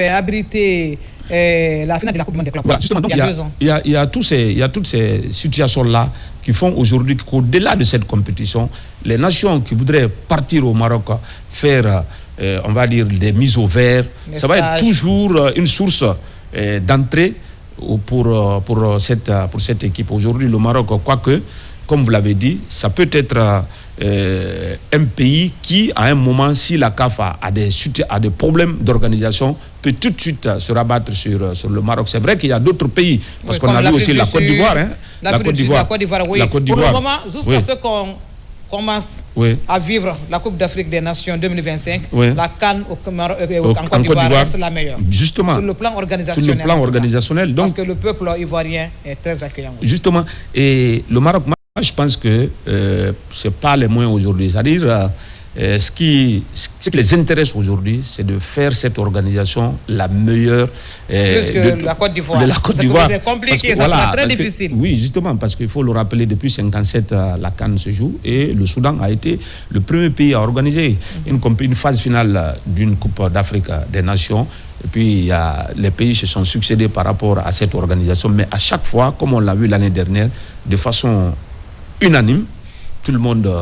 abrité la finale de la Coupe du Monde des clubs. Voilà, justement, donc, il y a 2 ans. Il y a toutes ces situations-là qui font aujourd'hui qu'au-delà de cette compétition, les nations qui voudraient partir au Maroc faire, on va dire, des mises au vert, ça va être toujours une source d'entrée pour cette équipe. Aujourd'hui, le Maroc, quoique, comme vous l'avez dit, ça peut être un pays qui, à un moment, si la CAF a des problèmes d'organisation, peut tout de suite se rabattre sur le Maroc. C'est vrai qu'il y a d'autres pays, parce qu'on a vu aussi la Côte d'Ivoire. La Côte d'Ivoire, oui. Pour le moment, jusqu'à ce qu'on commence à vivre la Coupe d'Afrique des Nations 2025, la CAN en Côte d'Ivoire reste la meilleure. Justement. Sur le plan organisationnel. Donc, parce que le peuple ivoirien est très accueillant aussi. Justement. Et le Maroc, je pense que ce n'est pas les moyens aujourd'hui. C'est-à-dire, ce qui les intéresse aujourd'hui, c'est de faire cette organisation la meilleure. Plus que la Côte d'Ivoire. C'est compliqué, ça sera très difficile. Oui, justement, parce qu'il faut le rappeler, depuis 1957, la CAN se joue et le Soudan a été le premier pays à organiser une phase finale d'une Coupe d'Afrique des Nations. Et puis, les pays se sont succédés par rapport à cette organisation. Mais à chaque fois, comme on l'a vu l'année dernière, de façon unanime, tout le monde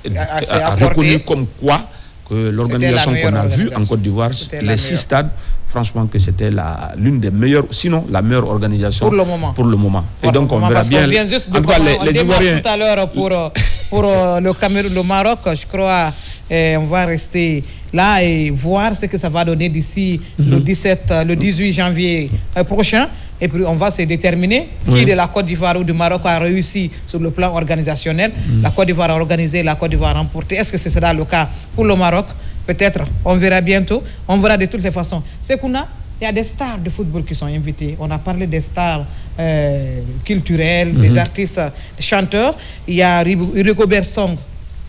a reconnu comme quoi que l'organisation qu'on a vue en Côte d'Ivoire, les 6 stades, franchement que c'était l'une des meilleures, sinon la meilleure organisation pour le moment. Et donc on verra bien. En tout cas, les Ivoiriens tout à l'heure pour le Cameroun, le Maroc, je crois, on va rester là et voir ce que ça va donner d'ici le 18 janvier prochain. Et puis on va se déterminer qui de la Côte d'Ivoire ou du Maroc a réussi sur le plan organisationnel. La Côte d'Ivoire a organisé, la Côte d'Ivoire a remporté. Est-ce que ce sera le cas pour le Maroc? Peut-être, on verra bientôt. On verra de toutes les façons. C'est qu'on a, il y a des stars de football qui sont invités. On a parlé des stars culturelles, des artistes, des chanteurs. Il y a Rigobert Song,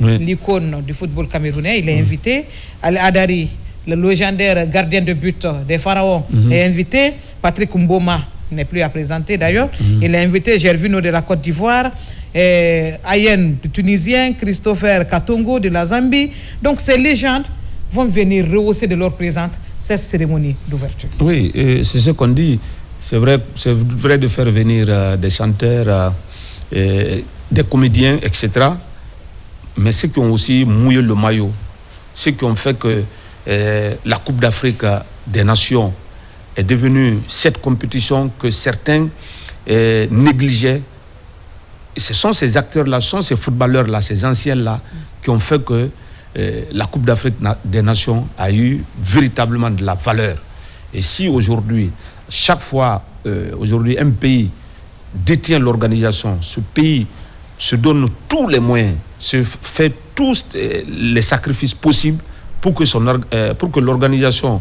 l'icône du football camerounais, il est invité. Al-Adari, le légendaire gardien de but des Pharaons, est invité. Patrick Mboma n'est plus à présenter d'ailleurs. Il est invité Gervinho de la Côte d'Ivoire, Ayen du Tunisien, Christopher Katongo de la Zambie. Donc ces légendes vont venir rehausser de leur présence cette cérémonie d'ouverture. Oui, c'est ce qu'on dit. C'est vrai de faire venir des chanteurs, des comédiens, etc. Mais ceux qui ont aussi mouillé le maillot, ceux qui ont fait que la Coupe d'Afrique des Nations est devenue cette compétition que certains négligeaient. Et ce sont ces acteurs-là, ce sont ces footballeurs-là, ces anciens-là, qui ont fait que la Coupe d'Afrique des Nations a eu véritablement de la valeur. Et si aujourd'hui, chaque fois, aujourd'hui, un pays détient l'organisation, ce pays se donne tous les moyens, se fait tous les sacrifices possibles pour que l'organisation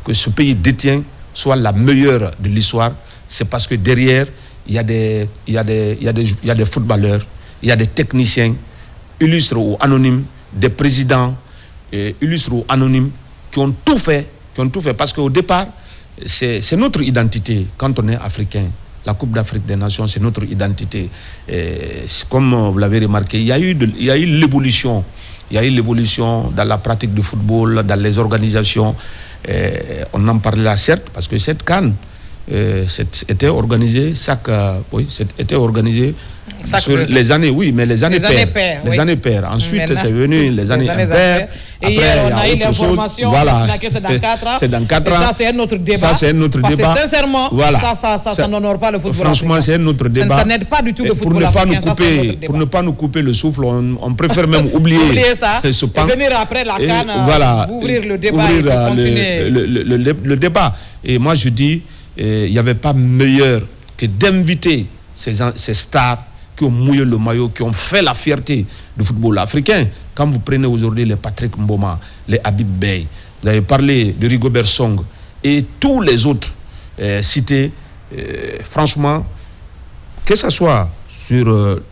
que ce pays détient soit la meilleure de l'histoire, c'est parce que derrière, il y a des footballeurs, il y a des techniciens, illustres ou anonymes, des présidents, illustres ou anonymes, qui ont tout fait, parce qu'au départ, c'est notre identité quand on est africain. La Coupe d'Afrique des Nations, c'est notre identité. Comme vous l'avez remarqué, il y a eu l'évolution. Il y a eu l'évolution dans la pratique du football, dans les organisations. On en parlait là, certes, parce que cette CAN était organisée sur les années, mais les années paires. Les années paires. Ensuite, c'est venu les années impaires. Et hier, on a eu l'information que c'est dans 4 ans. C'est dans 4 ans. Et ça, c'est un autre débat. Ça, c'est un autre débat. Parce que sincèrement, ça n'honore pas le football franchement, africain. c'est un autre débat. Ça n'aide pas du tout le football africain. Pour ne pas nous couper le souffle, on préfère même oublier ça et venir après la CAN, ouvrir le débat et continuer. Le débat. Et moi, je dis, il n'y avait pas meilleur que d'inviter ces stars qui ont mouillé le maillot, qui ont fait la fierté du football africain. Quand vous prenez aujourd'hui les Patrick Mboma, les Habib Beye, vous avez parlé de Rigobert Song et tous les autres cités, franchement, que ce soit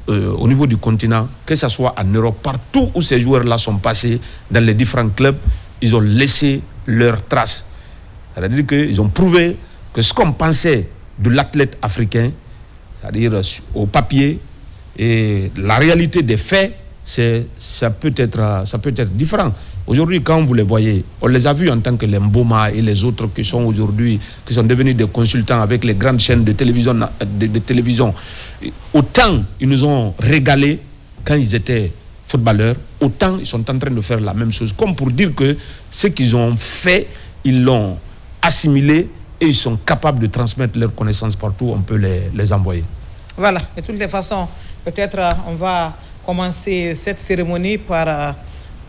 au niveau du continent, que ce soit en Europe, partout où ces joueurs-là sont passés, dans les différents clubs, ils ont laissé leurs traces. C'est-à-dire qu'ils ont prouvé que ce qu'on pensait de l'athlète africain, c'est-à-dire au papier, et la réalité des faits, ça peut être différent. Aujourd'hui, quand vous les voyez, on les a vus en tant que les Mboma et les autres qui sont aujourd'hui, qui sont devenus des consultants avec les grandes chaînes de télévision, de télévision. Autant ils nous ont régalé quand ils étaient footballeurs, autant ils sont en train de faire la même chose. Comme pour dire que ce qu'ils ont fait, ils l'ont assimilé et ils sont capables de transmettre leurs connaissances partout, on peut les envoyer. Voilà, de toutes les façons, peut-être on va commencer cette cérémonie par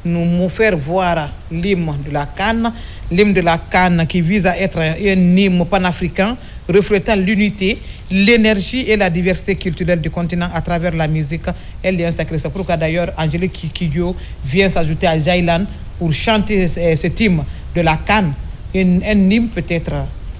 nous faire voir l'hymne de la CAN. L'hymne de la CAN qui vise à être un hymne panafricain, reflétant l'unité, l'énergie et la diversité culturelle du continent à travers la musique et les sacrés. C'est pourquoi d'ailleurs Angélique Kidjo vient s'ajouter à Jailan pour chanter ce hymne de la CAN. Un hymne peut-être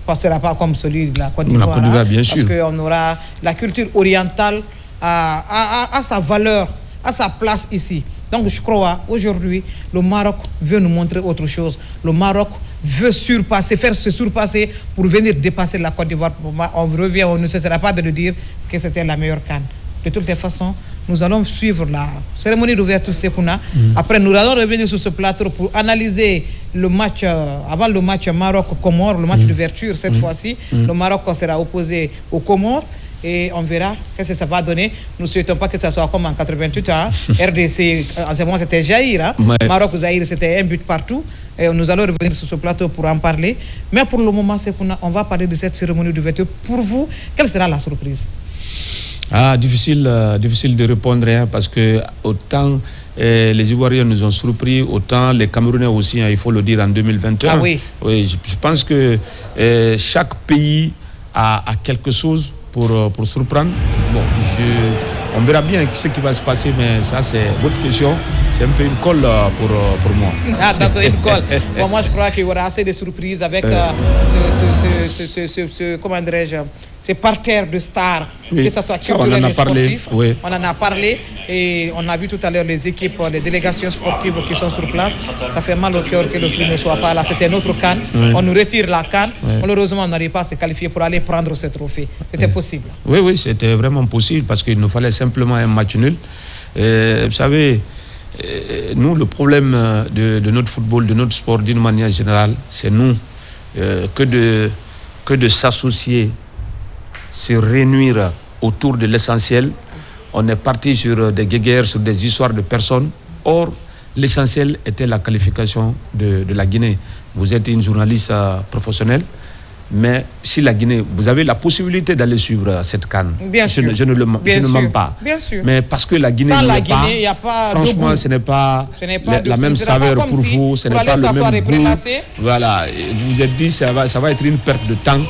ne sera pas comme celui de la Côte d'Ivoire, parce qu'on aura la culture orientale à sa valeur, à sa place ici. Donc je crois aujourd'hui le Maroc veut nous montrer autre chose. Le Maroc veut faire se surpasser pour venir dépasser la Côte d'Ivoire. On revient, on ne cessera pas de le dire que c'était la meilleure CAN. De toutes les façons, nous allons suivre la cérémonie d'ouverture Sekouna. Après, nous allons revenir sur ce plateau pour analyser le match, avant le match Maroc-Comores, le match d'ouverture cette fois-ci. Le Maroc sera opposé aux Comores. Et on verra qu'est-ce que ça va donner. Nous ne souhaitons pas que ça soit comme en 88 ans. RDC, en ce moment, c'était Jaïr. Maroc-Zaïre, c'était un but partout. Et nous allons revenir sur ce plateau pour en parler. Mais pour le moment, on va parler de cette cérémonie d'ouverture. Pour vous, quelle sera la surprise? Difficile de répondre, parce que autant les Ivoiriens nous ont surpris, autant les Camerounais aussi, il faut le dire, en 2021. Oui, je pense que chaque pays a quelque chose pour surprendre. Bon, on verra bien ce qui va se passer, mais ça c'est votre question. C'est un peu une colle pour moi. D'accord, une colle. Bon, moi je crois qu'il y aura assez de surprises avec comment dirais-je, ces parterres de stars, que ce soit culturel et sportif. On en a parlé et on a vu tout à l'heure les équipes, les délégations sportives qui sont sur place. Ça fait mal au cœur que le Sri ne soit pas là. C'était notre CAN. On nous retire la CAN. Malheureusement, on n'arrive pas à se qualifier pour aller prendre ce trophée. C'était possible. Oui, c'était vraiment possible parce qu'il nous fallait simplement un match nul. Vous savez, nous, le problème de notre football, de notre sport d'une manière générale, c'est nous que de s'associer, se réunir autour de l'essentiel. On est parti sur des guéguerres, sur des histoires de personnes. Or, l'essentiel était la qualification de la Guinée. Vous êtes une journaliste professionnelle, mais si la Guinée, vous avez la possibilité d'aller suivre cette CAN. Bien sûr. Je ne mens pas. Bien sûr. Mais parce que la Guinée n'y est pas, franchement, ce n'est pas la même saveur pour vous, ce n'est pas le même goût. Voilà, vous vous êtes dit, ça va être une perte de temps.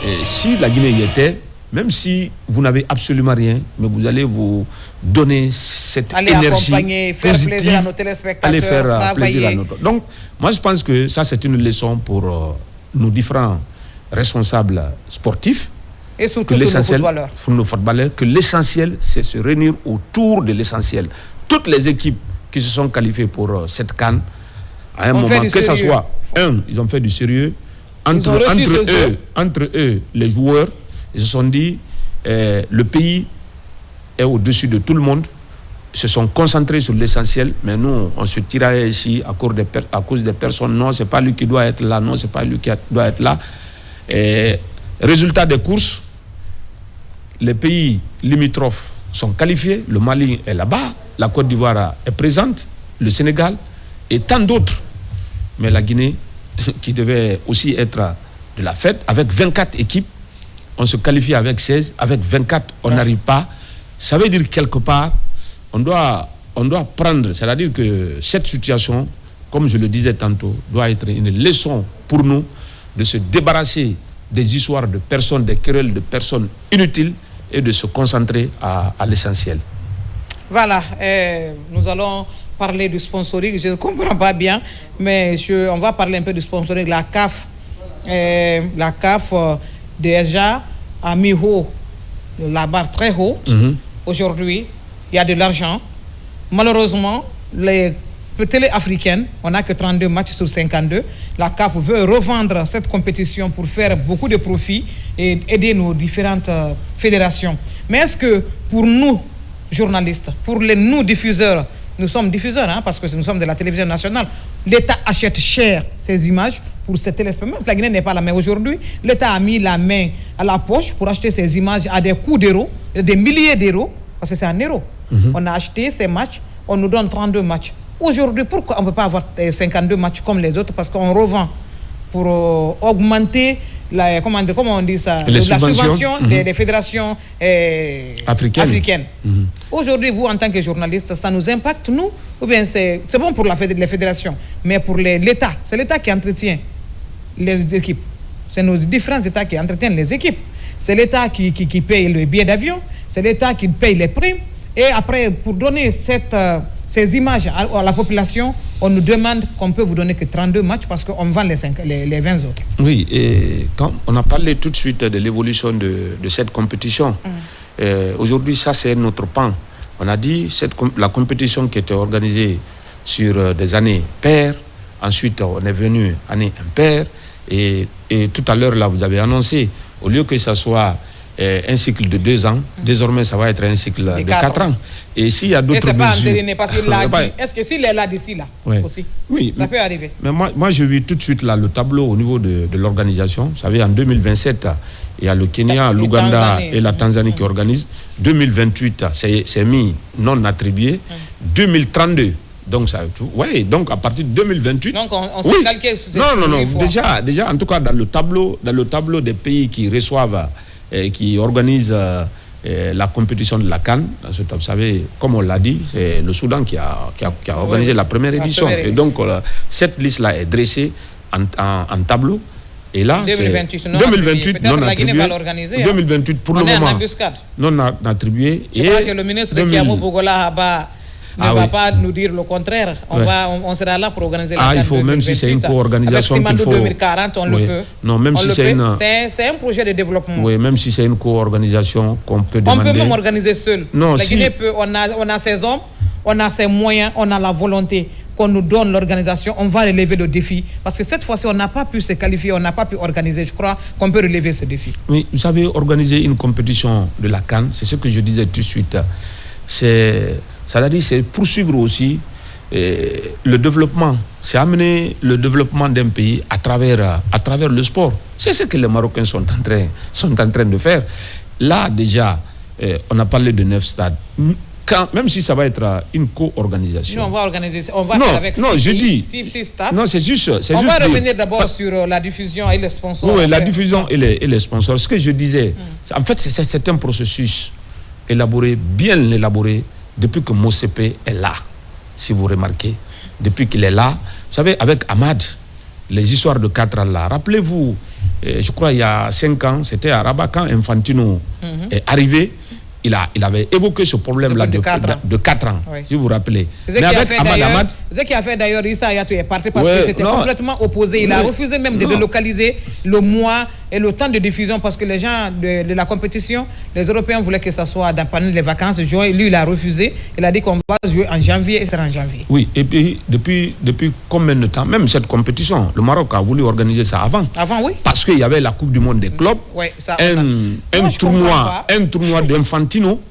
Et si la Guinée y était, même si vous n'avez absolument rien, mais vous allez vous donner cette énergie accompagner, faire positive, plaisir à nos téléspectateurs, aller faire travailler. plaisir à notre... Donc, moi je pense que ça c'est une leçon pour nos différents responsables sportifs et surtout pour nos footballeurs, que l'essentiel c'est se réunir autour de l'essentiel. Toutes les équipes qui se sont qualifiées pour cette CAN, à un moment, que ce soit, ils ont fait du sérieux, entre eux, les joueurs, ils se sont dit, le pays est au-dessus de tout le monde, ils se sont concentrés sur l'essentiel, mais nous, on se tiraille ici à cause des personnes. Non, c'est pas lui qui doit être là, non, c'est pas lui qui doit être là. Résultat des courses, les pays limitrophes sont qualifiés, le Mali est là-bas, la Côte d'Ivoire est présente, le Sénégal et tant d'autres. Mais la Guinée, qui devait aussi être de la fête, avec 24 équipes, on se qualifie avec 16, avec 24, on n'arrive pas. Ça veut dire quelque part, on doit prendre, c'est-à-dire que cette situation, comme je le disais tantôt, doit être une leçon pour nous de se débarrasser des histoires de personnes, des querelles de personnes inutiles et de se concentrer à l'essentiel. Voilà, nous allons parler du sponsoring, je ne comprends pas bien, mais on va parler un peu du sponsoring. La CAF déjà a mis haut la barre très haut. Aujourd'hui, il y a de l'argent. Malheureusement, les télé africaines, on n'a que 32 matchs sur 52. La CAF veut revendre cette compétition pour faire beaucoup de profits et aider nos différentes fédérations. Mais est-ce que pour nous, journalistes, pour nous diffuseurs, nous sommes diffuseurs, parce que nous sommes de la télévision nationale, L'État achète cher ces images pour ces téléspectateurs. La Guinée n'est pas là, mais aujourd'hui, l'État a mis la main à la poche pour acheter ces images à des coûts d'euros, des milliers d'euros, parce que c'est en euros. On a acheté ces matchs, on nous donne 32 matchs. Aujourd'hui, pourquoi on ne peut pas avoir 52 matchs comme les autres? Parce qu'on revend pour augmenter comment on dit ça, la subvention des fédérations africaines. Aujourd'hui, vous, en tant que journaliste, ça nous impacte, nous, ou bien c'est bon pour les fédérations, mais pour l'État, c'est l'État qui entretient les équipes. C'est nos différents États qui entretiennent les équipes. C'est l'État qui paye le billet d'avion, c'est l'État qui paye les primes. Et après, pour donner ces images à la population, on nous demande qu'on peut vous donner que 32 matchs parce qu'on vend les 20 autres. Oui, et quand on a parlé tout de suite de l'évolution de cette compétition, aujourd'hui, ça c'est notre pan. On a dit la compétition qui était organisée sur des années paires, ensuite on est venu année impaire, et tout à l'heure là vous avez annoncé, au lieu que ça soit un cycle de 2 ans, désormais ça va être un cycle de 4 ans. Et s'il y a d'autres mesures... Parce qu'il l'a dit. Est-ce que s'il est là d'ici là aussi, oui, ça peut arriver? Mais moi je vis tout de suite là le tableau au niveau de l'organisation. Vous savez, en 2027, il y a le Kenya, l'Ouganda et la Tanzanie qui organisent. 2028, c'est mis non attribué. 2032. Donc, donc à partir de 2028... Donc on s'est calqué sur Non. Déjà, en tout cas, dans le tableau des pays qui reçoivent, qui organisent la compétition de la CAN, vous savez, comme on l'a dit, c'est le Soudan qui a organisé la première édition. Et donc, cette liste-là est dressée en tableau. Et là, 2028 non la Guinée attribué. va l'organiser. 2028 pour le moment. Non attribué. Je crois que le ministre de Kiamou Bogola ne va pas nous dire le contraire. On sera là pour organiser la CAN. Il faut, même si c'est une co-organisation qu'il faut... 2040, on le peut. Non, même si c'est un projet de développement. Oui, même si c'est une co-organisation qu'on peut demander. On peut même organiser seul. Non, la Guinée peut, on a ses hommes, on a ses moyens, on a la volonté. Qu'on nous donne l'organisation, on va relever le défi. Parce que cette fois-ci, on n'a pas pu se qualifier, on n'a pas pu organiser. Je crois qu'on peut relever ce défi. Oui, vous savez, organiser une compétition de la CAN, c'est ce que je disais tout de suite. C'est poursuivre aussi le développement. C'est amener le développement d'un pays à travers le sport. C'est ce que les Marocains sont en train de faire. Là, déjà, on a parlé de 9 stades. Même si ça va être une co-organisation. Nous, on va organiser, on va faire avec six stades. Non, c'est juste. On va revenir d'abord sur la diffusion et les sponsors. Oui, la diffusion et les sponsors. Ce que je disais, en fait, c'est un processus bien élaboré, depuis que Mosepe est là. Si vous remarquez, depuis qu'il est là, vous savez, avec Ahmad, les histoires de 4 ans là. Rappelez-vous, je crois il y a 5 ans, c'était à Rabat, quand Infantino est arrivé. Il avait évoqué ce problème-là de 4 ans, si vous vous rappelez. Mais avec Ahmad... Ce qui a fait d'ailleurs, Issa Hayatou est parti parce que c'était complètement opposé. Il a refusé même de délocaliser le mois et le temps de diffusion parce que les gens de la compétition, les Européens voulaient que ça soit pendant les vacances, juin. Lui, il a refusé. Il a dit qu'on va jouer en janvier et c'est en janvier. Oui, et puis depuis combien de temps, même cette compétition, le Maroc a voulu organiser ça avant. Avant, oui. Parce qu'il y avait la Coupe du Monde des clubs, un tournoi d'Infantino,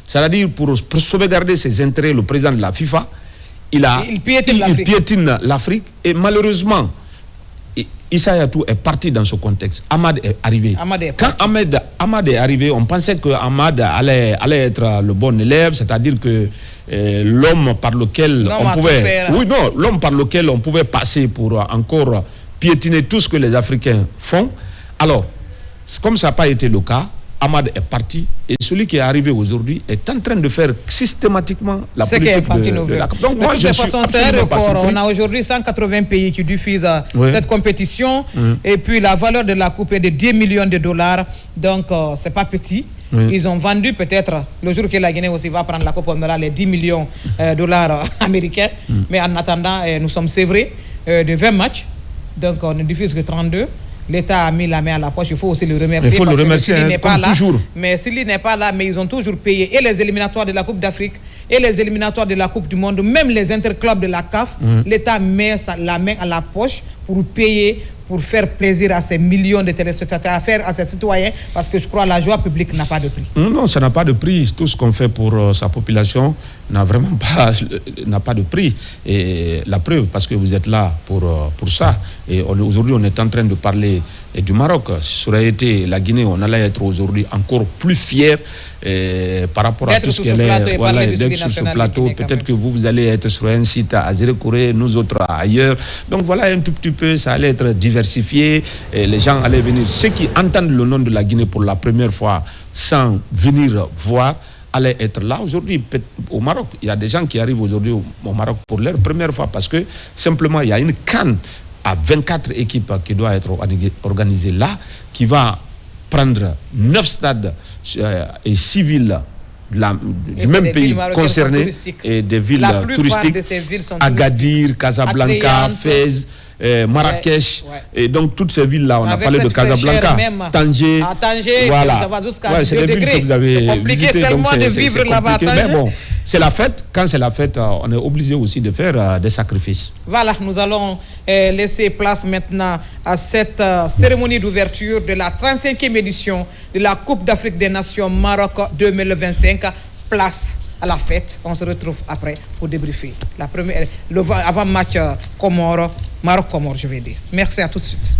c'est-à-dire pour sauvegarder ses intérêts, le président de la FIFA, il piétine l'Afrique et malheureusement, Issa Hayatou est parti dans ce contexte. Ahmad est arrivé. Quand Ahmad est arrivé, on pensait que Ahmad allait être le bon élève, c'est-à-dire que l'homme par lequel on pouvait passer pour encore piétiner tout ce que les Africains font. Alors, comme ça n'a pas été le cas, Ahmad est parti et celui qui est arrivé aujourd'hui est en train de faire systématiquement la politique de la CAN. Donc moi, je suis absolument pas surpris. On a aujourd'hui 180 pays qui diffusent cette compétition et puis la valeur de la coupe est de 10 millions de dollars. Donc c'est pas petit. Ils ont vendu peut-être, le jour que la Guinée aussi va prendre la coupe, on aura les 10 millions de dollars américains. Mais en attendant, nous sommes sévrés de 20 matchs. Donc on ne diffuse que 32. L'État a mis la main à la poche, il faut aussi le remercier. Il faut le remercier, toujours. Mais s'il n'est pas là, mais ils ont toujours payé et les éliminatoires de la Coupe d'Afrique et les éliminatoires de la Coupe du Monde, même les interclubs de la CAF, l'État met la main à la poche pour payer pour faire plaisir à ces millions de téléspectateurs, à faire à ces citoyens, parce que je crois que la joie publique n'a pas de prix. Non, ça n'a pas de prix. Tout ce qu'on fait pour sa population n'a vraiment pas de prix. Et la preuve, parce que vous êtes là pour ça. Et aujourd'hui, on est en train de parler du Maroc. Si ça aurait été la Guinée, on allait être aujourd'hui encore plus fiers par rapport à tout ce qu'elle est. Voilà, d'être sur ce plateau. Peut-être que vous allez être sur un site à Zérekouré, nous autres ailleurs. Donc voilà, un tout petit peu, ça allait être diversifié. Et les gens allaient venir. Ceux qui entendent le nom de la Guinée pour la première fois sans venir voir, allaient être là. Aujourd'hui, au Maroc, il y a des gens qui arrivent aujourd'hui au Maroc pour leur première fois parce que simplement, il y a une CAN à 24 équipes qui doit être organisée là, qui va prendre 9 stades et 6 villes du même pays concerné et des villes touristiques, Agadir, Casablanca, Fès, Marrakech, et donc toutes ces villes-là, on a parlé de Casablanca, Tanger, voilà, c'est des villes que vous avez visitées, donc c'est compliqué, mais bon, c'est la fête. Quand c'est la fête, on est obligé aussi de faire des sacrifices. Voilà, nous allons laisser place maintenant à cette cérémonie d'ouverture de la 35e édition de la Coupe d'Afrique des Nations Maroc 2025. Place à la fête. On se retrouve après pour débriefer. La première, avant-match Maroc-Comore, je vais dire. Merci, à tout de suite.